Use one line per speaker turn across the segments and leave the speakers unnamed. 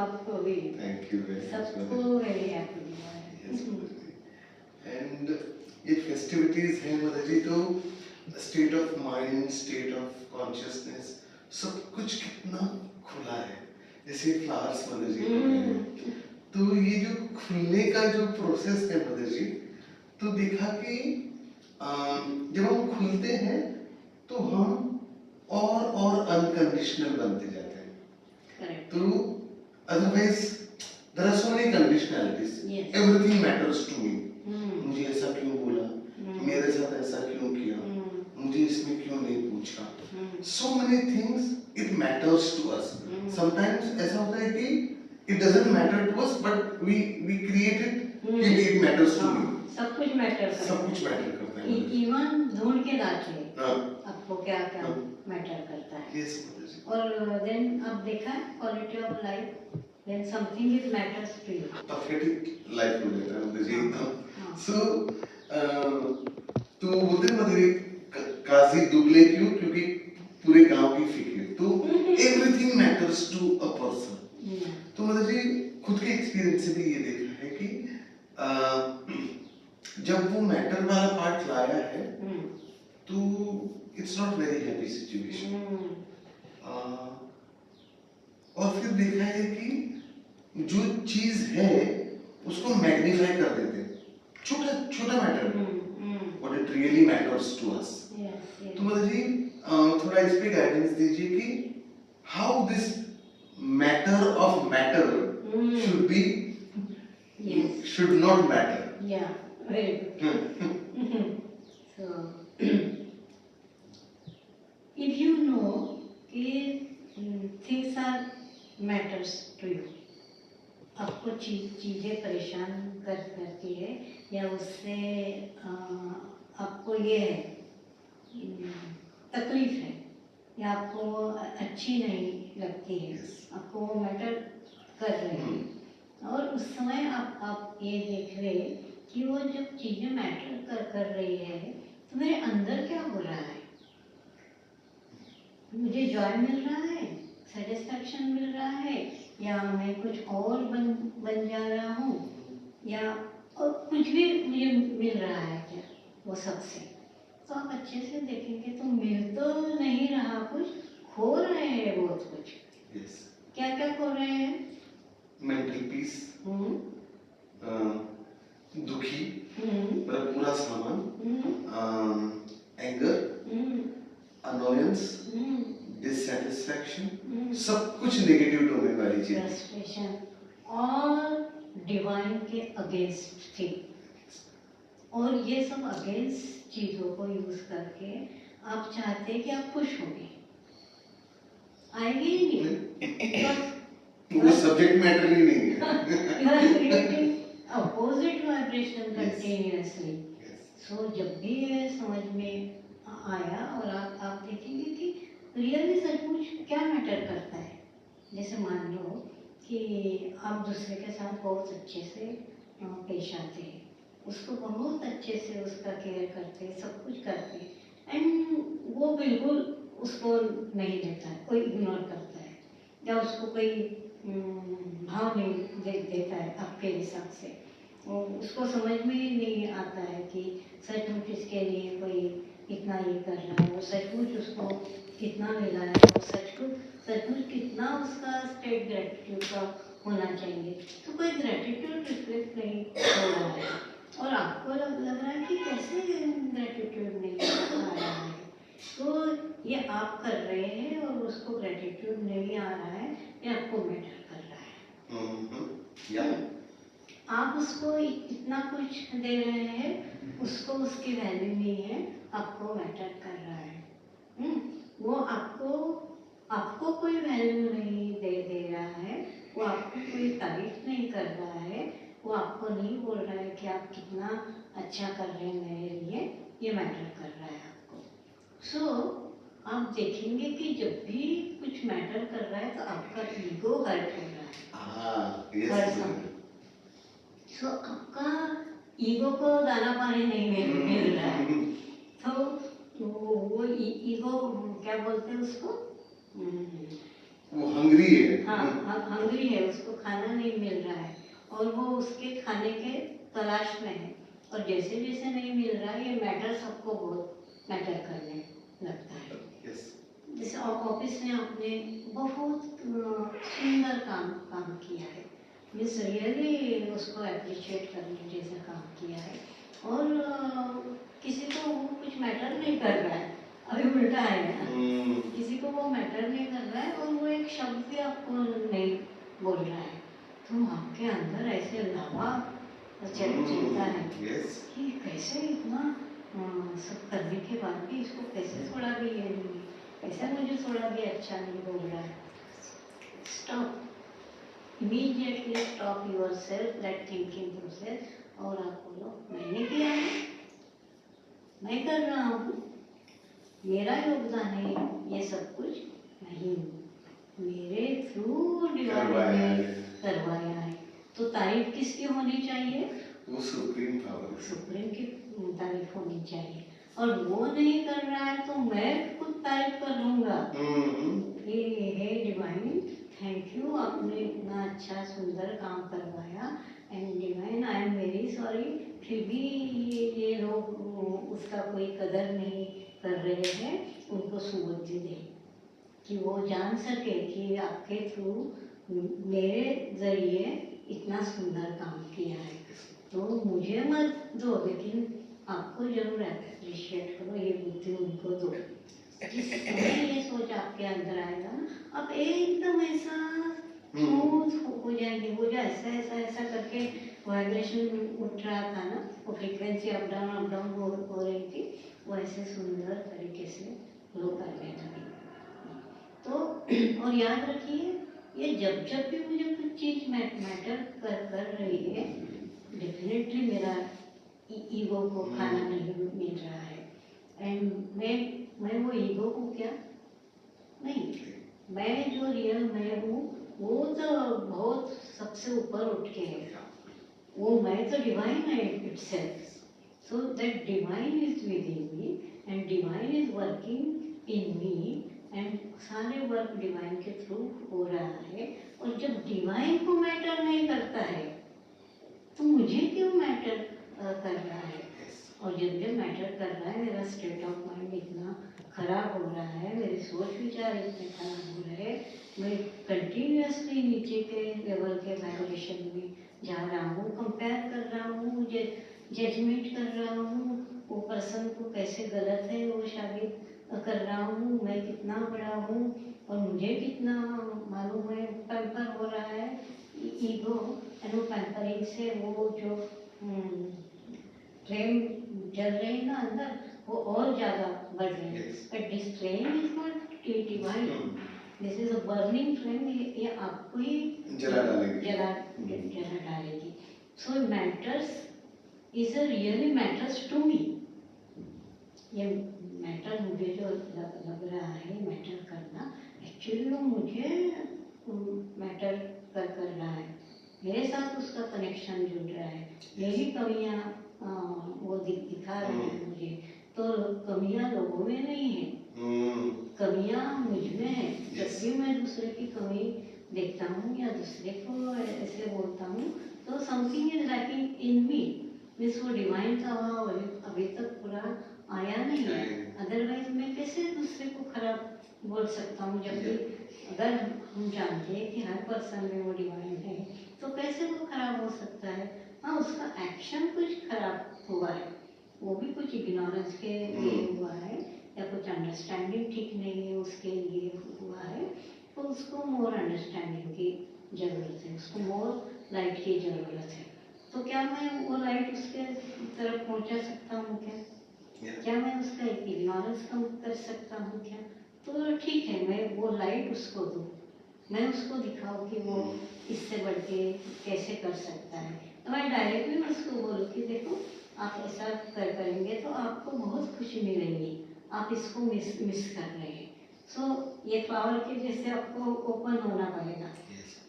आपको भी।
Thank you very much.
सबको वेरी हैप्पी दिवाली।
एंड ये फेस्टिविटीज है मदर जी, तो state of mind, state of consciousness, सब कुछ कितना खुला है, जैसे फ्लावर्स मदर जी को हैं। तो ये जो खुलने का जो प्रोसेस है मदर जी, तो देखा कि जब हम खुलते हैं तो हम और अनकंडीशनल बनते जाते हैं।
Correct.
तो otherwise there are so many conditionalities, everything matters to me. मुझे ऐसा क्यों बोला, मेरे साथ ऐसा क्यों किया, मुझे इसमें क्यों नहीं पूछा, so many things it matters to us. Sometimes ऐसा होता है कि it doesn't matter to us but we create it कि इट मैटर्स टू मी।
सब कुछ मैटर करता है,
सब कुछ मैटर करता है।
इवन ढूंढ के दाखिले
हाँ,
आपको क्या क्या मैटर करता है।
Yes mother ji.
और देन अब देखा है quality of life, then something is matters to you,
pathetic life हो जाता है मदर जी एकदम। सो तो बोलते हैं मदर जी, काजी दुबले क्यों, क्योंकि पूरे गांव की फिक्र। तो everything matters to a person. तो मदर जी खुद के एक्सपीरियंस से भी ये देखा है कि जब वो मैटर वाला पार्ट लाया है तो it's not very happy situation. और फिर देखा है कि जो चीज है उसको मैग्नीफाई कर देते हैं, छोटा छोटा matter, what it really matters to us. तो मतलब जी थोड़ा इस पे गाइडेंस दीजिए कि how this matter of matter should be, should not matter.
Yeah, very good. So, if you know things are matters to you, आपको चीजें परेशान करती है या उससे आपको ये है तकलीफ है या आपको अच्छी नहीं लगती है, आपको वो मैटर कर रहे हैं और उस समय आप ये देख रहे कि वो जब चीजें मैटर कर रही है तो मेरे अंदर क्या हो रहा है, मुझे जॉय मिल रहा है, सेटिस्फैक्शन मिल रहा है या मैं कुछ और बन जा रहा हूँ या और कुछ भी मुझे मिल रहा है क्या वो सबसे। तो आप अच्छे से देखेंगे तो मिल तो नहीं रहा, कुछ खो रहे हैं बहुत कुछ।
yes.
क्या क्या खो रहे हैं?
मेंटल पीस, दुखी, मतलब पूरा सामान, एंगर, अनोयंस, डिससैटिस्फैक्शन, सब कुछ नेगेटिव डोमेन वाली चीज,
फ्रस्ट्रेशन और डिवाइन के अगेंस्ट थी। और ये सब अगेंस्ट चीजों को यूज करके आप चाहते हैं कि आप खुश होंगे, आएंगे ही नहीं,
वो सब्जेक्ट मैटर ही नहीं है।
you are creating opposite vibration continuously. So जब भी ये समझ में आया और आप देखेंगे कि रियली सचमुच क्या मैटर करता है। जैसे मान लो कि आप दूसरे के साथ बहुत अच्छे से पेश आते हैं, उसको बहुत अच्छे से उसका केयर करते हैं, सब कुछ करते हैं एंड वो बिल्कुल उसको नहीं देता है, कोई इग्नोर करता है या उसको कोई भाव नहीं देता है आपके हिसाब से, उसको समझ में ही नहीं आता है कि सचमुच इसके लिए कोई कितना ये कर रहा है, वो सचमुच उसको कितना मिला है, वो सचमुच कितना उसका स्टेट ग्रेटिट्यूड का होना चाहिए। तो कोई ग्रेटिट्यूड रिफ्लेक्ट नहीं हो रहा है और आपको लग रहा है कि कैसे ग्रेटिट्यूड नहीं आ रहा है। तो ये आप कर रहे हैं और उसको ग्रेटिट्यूड नहीं आ रहा है, ये आपको मैटर कर रहा है। आप उसको इतना कुछ दे रहे हैं, उसको उसकी वैल्यू नहीं है, आपको मैटर कर रहा है। वो आपको कोई वैल्यू नहीं दे रहा है, वो आपको कोई तारीफ नहीं कर रहा है, वो आपको नहीं बोल रहा है कि आप कितना अच्छा कर रहे हैं मेरे लिए, ये मैटर कर रहा है आपको। सो आप देखेंगे कि जब भी कुछ मैटर कर रहा है तो आपका ईगो हर्ट हो रहा है हर समय। सो आपका ईगो को दाना पानी नहीं मिल रहा है, तो वो ईगो क्या बोलते हैं उसको,
वो हंग्री है।
हाँ, हंग्री है, उसको खाना नहीं मिल रहा है और वो उसके खाने के तलाश में है। और जैसे जैसे नहीं मिल रहा है, ये मैटर सबको बहुत मैटर करने लगता है।
यस
जैसे ऑफिस में आपने बहुत सुंदर काम किया है, मीन्स रियली उसको अप्रिशिएट करने जैसा काम किया है। और किसी को वो कुछ मैटर नहीं कर रहा है, अभी उल्टा है ना, किसी को वो मैटर नहीं कर रहा है और वो एक शब्द भी आपको नहीं बोल रहा है, तो आपके अंदर ऐसे लावा चलता है कि कैसे इतना सब करने के बाद भी इसको कैसे थोड़ा भी ये नहीं, कैसे मुझे थोड़ा भी अच्छा नहीं बोल रहा है। Stop, immediately stop yourself that thinking process और आप बोलो मैंने किया है, मैं कर रहा हूँ, मेरा योगदान है ये सब कुछ नहीं, मेरे थ्रू डिवाइन ने करवाया है। तो तारीफ किसकी होनी चाहिए? वो
सुप्रीम पावर,
सुप्रीम की तारीफ होनी चाहिए। और वो नहीं कर रहा है तो मैं खुद तारीफ कर लूंगा, ये है डिवाइन, थैंक यू, आपने इतना अच्छा सुंदर काम करवाया, and divine I am very sorry, फिर भी ये लोग उसका कोई कदर नहीं कर रहे हैं, उनको सुबुद्धि दे कि वो जान सके कि आपके थ्रू मेरे जरिए इतना सुंदर काम किया है। तो मुझे मत दो, लेकिन आपको जरूर अप्रिशिएट करो, ये बुद्धि उनको दो। जिस समय ये सोच आपके अंदर आएगा ना, आप एकदम ऐसा स्मूथ हो जाएंगे, वो जो ऐसा ऐसा ऐसा करके वाइब्रेशन उठ रहा था ना, वो फ्रीक्वेंसी अप डाउन हो रही थी, वो ऐसे सुंदर तरीके से ग्लो करने लगी। तो और याद रखिए, ये जब जब भी मुझे कुछ चीज मैटर कर रही है, डेफिनेटली मेरा ईगो को खाना नहीं मिल रहा है, एंड मैं वो ईगो को क्या नहीं, मैं जो रियल मैं हूँ वो तो बहुत सबसे ऊपर उठ के है, वो मैं तो डिवाइन है itself, so that divine is with in me and divine is working in me, and सारे वर्क डिवाइन के थ्रू हो रहा है। और जब डिवाइन को मैटर नहीं करता है तो मुझे क्यों मैटर कर रहा है? और जब जब मैटर कर रहा है, मेरा स्टेट ऑफ माइंड इतना खराब हो रहा है, मेरे सोच विचार इतने खराब हो रहे हैं, मैं कंटिन्यूसली नीचे के लेवल के वाइब्रेशन में जा रहा हूँ, कंपेयर कर रहा हूँ, जजमेंट कर रहा हूँ, वो पर्सन को कैसे गलत है वो साबित कर रहा हूँ, मैं कितना बड़ा हूँ और मुझे कितना मालूम है, पैम्पर हो रहा है ईगो, एंड वो पैम्परिंग से वो जो फ्लेम जल रही है ना अंदर, वो और ज्यादा बढ़ रही है। But this flame is not divine, this is a burning flame, ये आपको ही
जला
डालेगी। So matters is a really matters to me, ये मैटर मुझे जो लग रहा है मैटर करना, एक्चुअली वो मुझे मैटर कर रहा है, मेरे साथ उसका कनेक्शन जुड़ रहा है, मेरी कमियां वो दिखा रहे हैं मुझे, तो कमियां लोगों में नहीं है, कमियां मुझ में है। जब भी मैं दूसरे की कमी देखता हूँ या दूसरे को ऐसे बोलता हूँ, तो something is lacking in me, means वो डिवाइन का अभाव अभी तक पूरा आया नहीं है, अदरवाइज मैं कैसे दूसरे को खराब बोल सकता हूँ, जबकि अगर हम जानते हैं कि हर पर्सन में वो डिवाइन है, तो कैसे वो खराब हो सकता है? हाँ, उसका एक्शन कुछ खराब हुआ है, वो भी कुछ इग्नोरेंस के लिए हुआ है, या कुछ अंडरस्टैंडिंग ठीक नहीं है उसके लिए हुआ है, तो उसको मोर अंडरस्टैंडिंग की जरूरत है, उसको मोर लाइट की जरूरत है। तो क्या मैं वो लाइट उसके तरफ पहुंचा सकता हूँ क्या मैं उसका इग्नोरेंस कम कर सकता हूँ क्या? तो ठीक है, मैं वो लाइट उसको दूँ, मैं उसको दिखाऊँ कि वो इससे बढ़ के कैसे कर सकता है। तो मैं डायरेक्टली उसको बोलूँ कि देखो आप ऐसा करेंगे तो आपको बहुत खुशी मिलेगी, आप इसको मिस कर रहे हैं। सो ये फ्लावर के जैसे आपको ओपन होना पड़ेगा,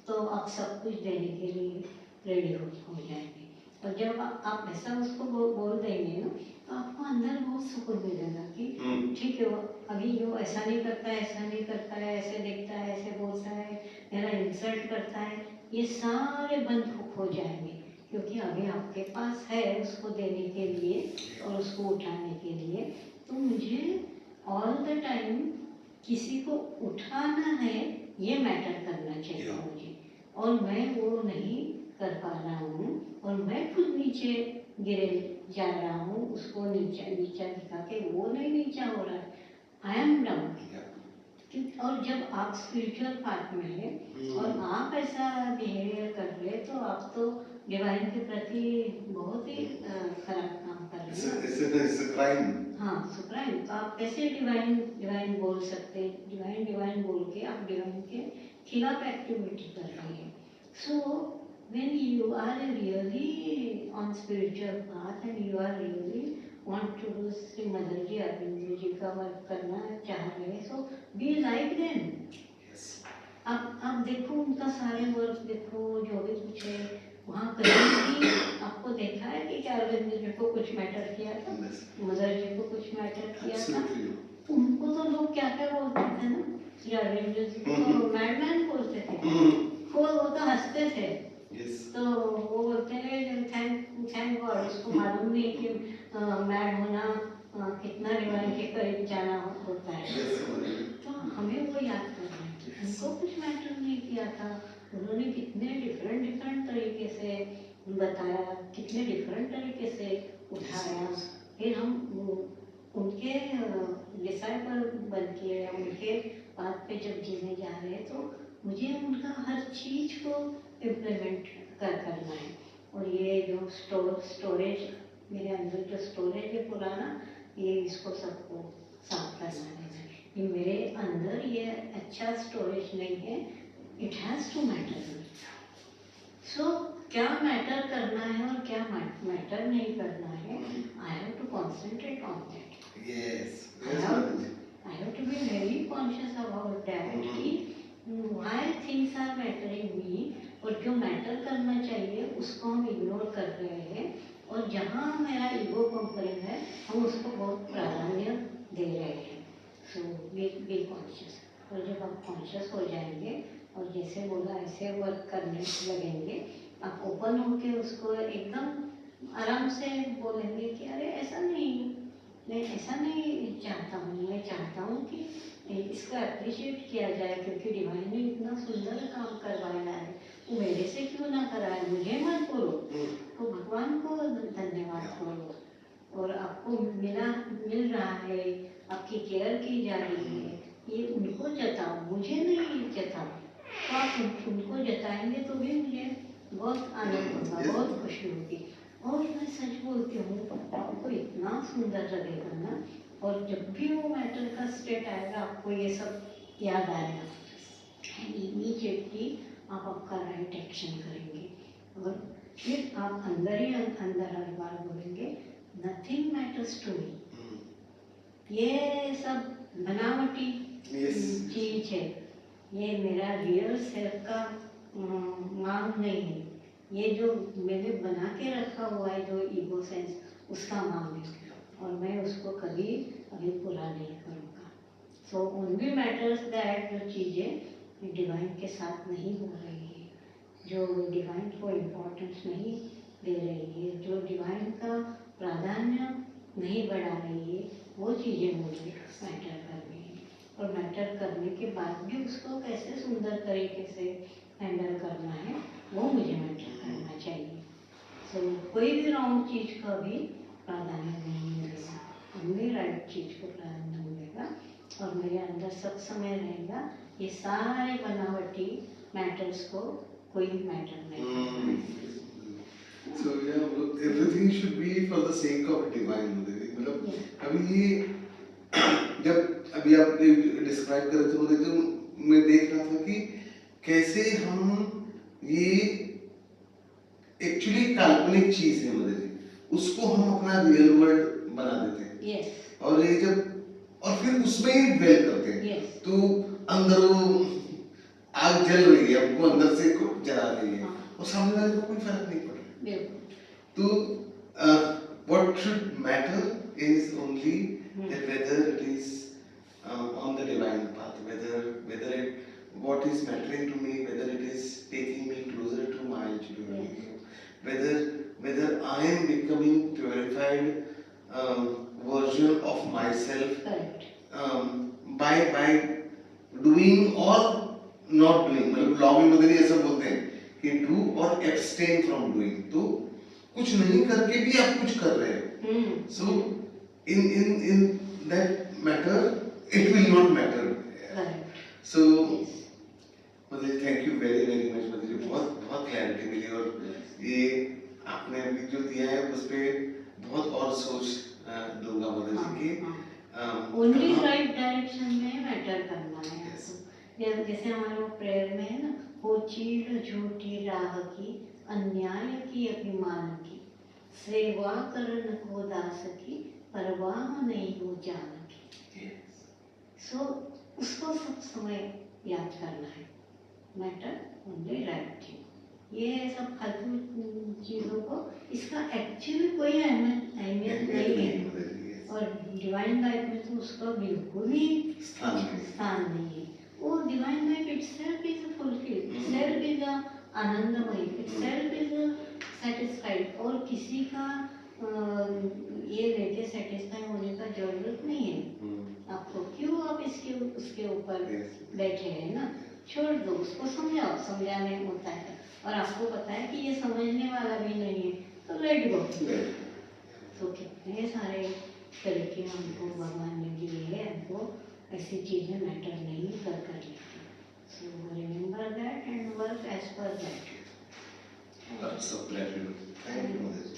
तो आप सब कुछ देने के लिए रेडी हो जाएंगे। और जब आप ऐसा उसको बोल देंगे ना, तो आपको अंदर बहुत सुकून मिलेगा कि ठीक है, वो अभी जो ऐसा नहीं करता है, ऐसा नहीं करता है, ऐसे देखता है, ऐसे बोलता है, मेरा इंसल्ट करता है, ये सारे बंद हो जाएंगे, क्योंकि अभी आपके पास है उसको देने के लिए और उसको उठाने के लिए। तो मुझे ऑल द टाइम किसी को उठाना है, ये मैटर करना चाहिए मुझे, और मैं वो नहीं कर पा रहा हूँ, और मैं खुद नीचे गिरे जा रहा हूँ, उसको नीचा नीचा दिखा के, वो नहीं नीचा हो रहा है, आई एम डाउन। और जब आप स्पिरिचुअल पार्ट में है और आप ऐसा बिहेवियर कर रहे, तो आप तो डिवाइन के प्रति बहुत ही खराब काम कर रहे हैं। हाँ, सुक्राइन। तो आप कैसे डिवाइन डिवाइन बोल सकते हैं? डिवाइन डिवाइन बोल के आप डिवाइन के खिलाफ एक्टिविटी कर रहे हैं। सो when you are really on spiritual path and you are really want to do Shri mother ji Aurobindo ji का वर्क करना चाह रहे हैं, so be like them। आप देखो उनका सारे वर्क देखो, जो भी कुछ है वहाँ कहीं भी आपको देखा है कि क्या अरविंद जी को कुछ मैटर किया था, मदर जी को कुछ मैटर किया था? उनको तो लोग क्या क्या बोलते थे ना, श्री अरविंद जी को मैडमैन बोलते थे, वो तो हंसते थे। तो वो बोलते हैं थैंक गॉड, उसको मालूम नहीं कि मैड होना कितना डिवाइन के करीब जाना होता है। तो हमें वो याद करना है, उनको कुछ मैटर नहीं किया था, उन्होंने कितने डिफरेंट तरीके से बताया, कितने डिफरेंट तरीके से उठाया, फिर हम उनके डिसाइपल बन के उनके बात पे जब जीने जा रहे हैं, तो मुझे उनका हर चीज को इम्प्लीमेंट करना है। और ये जो स्टोरेज मेरे अंदर जो स्टोरेज है पुराना, ये इसको सबको साफ करना है। ये मेरे अंदर ये अच्छा स्टोरेज नहीं है, इट हैज़ टू मैटर। सो क्या मैटर करना है और क्या मैटर नहीं करना है, I have to concentrate on that. I have to be very conscious about that कि why things are mattering me, और जो मैटर करना चाहिए उसको हम इग्नोर कर रहे हैं, और जहाँ मेरा ईगो कंप्लेन है हम उसको बहुत प्राधान्य दे रहे हैं। सो बी कॉन्शियस। और जब आप कॉन्शियस हो जाएंगे और जैसे बोला ऐसे वर्क करने लगेंगे, आप ओपन होके उसको एकदम आराम से बोलेंगे कि अरे ऐसा नहीं, मैं ऐसा नहीं चाहता हूँ, मैं चाहता हूँ कि इसका अप्रिशिएट किया जाए, क्योंकि डिवाइन ने इतना सुंदर काम करवाया है, वो मेरे से क्यों ना कराए, मुझे मत बोलो, तो भगवान को धन्यवाद बोलो। और आपको मिल रहा है, आपकी केयर की जा रही है, ये उनको जताओ, मुझे नहीं जताओ। तो आप उनको जताएंगे तो भी मुझे बहुत आनंद होगा, बहुत खुशी होगी। और मैं सच बोलती हूँ, आपको इतना सुंदर लगेगा ना, और जब भी वो मैटर का स्टेट आएगा आपको ये सब याद आएगा, इमीडिएटली आप आपका राइट एक्शन करेंगे, और फिर आप अंदर ही अंदर हर बार बोलेंगे नथिंग मैटर्स टू मी। ये सब बनावटी चीज है, ये मेरा रियल सेल्फ का मांग नहीं है, ये जो मैंने बना के रखा हुआ है जो ईगो सेंस, उसका मांग है, और मैं उसको कभी अभी पूरा नहीं करूँगा। सो ओनली मैटर्स दैट जो चीज़ें डिवाइन के साथ नहीं हो रही है, जो डिवाइन को इम्पोर्टेंस नहीं दे रही है, जो डिवाइन का प्राधान्य नहीं बढ़ा रही है, वो चीज़ें मुझे मैटर करनी है। और मैटर करने के बाद भी उसको कैसे सुंदर तरीके से हैंडल करना है, वो मुझे मैटर करना चाहिए। सो कोई भी रॉन्ग चीज़ का भी प्राधान्य नहीं मिलेगा, ओनली राइट चीज़ को प्राधान्य मिलेगा, और मेरे अंदर सब समय रहेगा ये सारे बनावटी मैटर्स को कोई मैटर नहीं।
So yeah, everything should be for the sake of divine। मतलब अभी ये जब अभी आप डिस्क्राइब कर रहे थे, मुझे तो मैं देख रहा था कि कैसे हम ये एक्चुअली काल्पनिक चीज है मदर जी, उसको हम अपना रियल वर्ल्ड बना देते हैं।
yes.
और ये जब और फिर उसमें ही ड्वेल करते हैं।
yes.
तो अंदर वो आग जल रही है, हमको अंदर से जला रही है, और सामने वाले को कोई फर्क नहीं पड़ रहा। तो what should matter is only that whether it is on the divine path, whether it what is mattering to me, whether it is taking me closer to my divinity, whether I am becoming purified version of myself
Correct.
by doing or not doing. मतलब law में मदरी ऐसा बोलते हैं कि do और abstain from doing, तो कुछ नहीं करके भी आप कुछ कर रहे हो, सो in that matter it will not matter.
Correct.
So मतलब thank you very very much मतलब जी, बहुत बहुत क्लैरिटी मिली, और ये आपने अभी जो दिया है उस पे बहुत और सोच दूंगा मदर जी की।
ओनली राइट डायरेक्शन में मैटर करना है आपको। जैसे हमारे वो प्रेयर में है ना, वो चीड़ झूठी राह की, अन्याय की अभिमान की, सेवा करन को दास की, परवाह नहीं हो जान की। सो उसको सब समय याद करना है, मैटर ओनली राइट थिंग। ये सब फालतू चीज़ों को, इसका एक्चुअली कोई अहमियत नहीं है, और डिवाइन लाइफ में तो उसका बिल्कुल ही स्थान नहीं है। वो divine life itself is fulfilled, itself is आनंदमय, इटसेल्फ इज सेटिस्फाइड, और किसी का ये लेके सेटिस्फाई होने का जरूरत नहीं है आपको। क्यों आप इसके उसके ऊपर बैठे हैं ना, छोड़ दो उसको, समझाओ, समझाने होता है, और आपको पता है कि ये समझने वाला भी नहीं है, तो लेट गो। तो कितने सारे तरीके हमको भगवान ने दिए हैं, हमको ऐसी चीज़ें मैटर नहीं कर लेती। So remember that and work as per that.
Lots of gratitude. Thank you, Mother.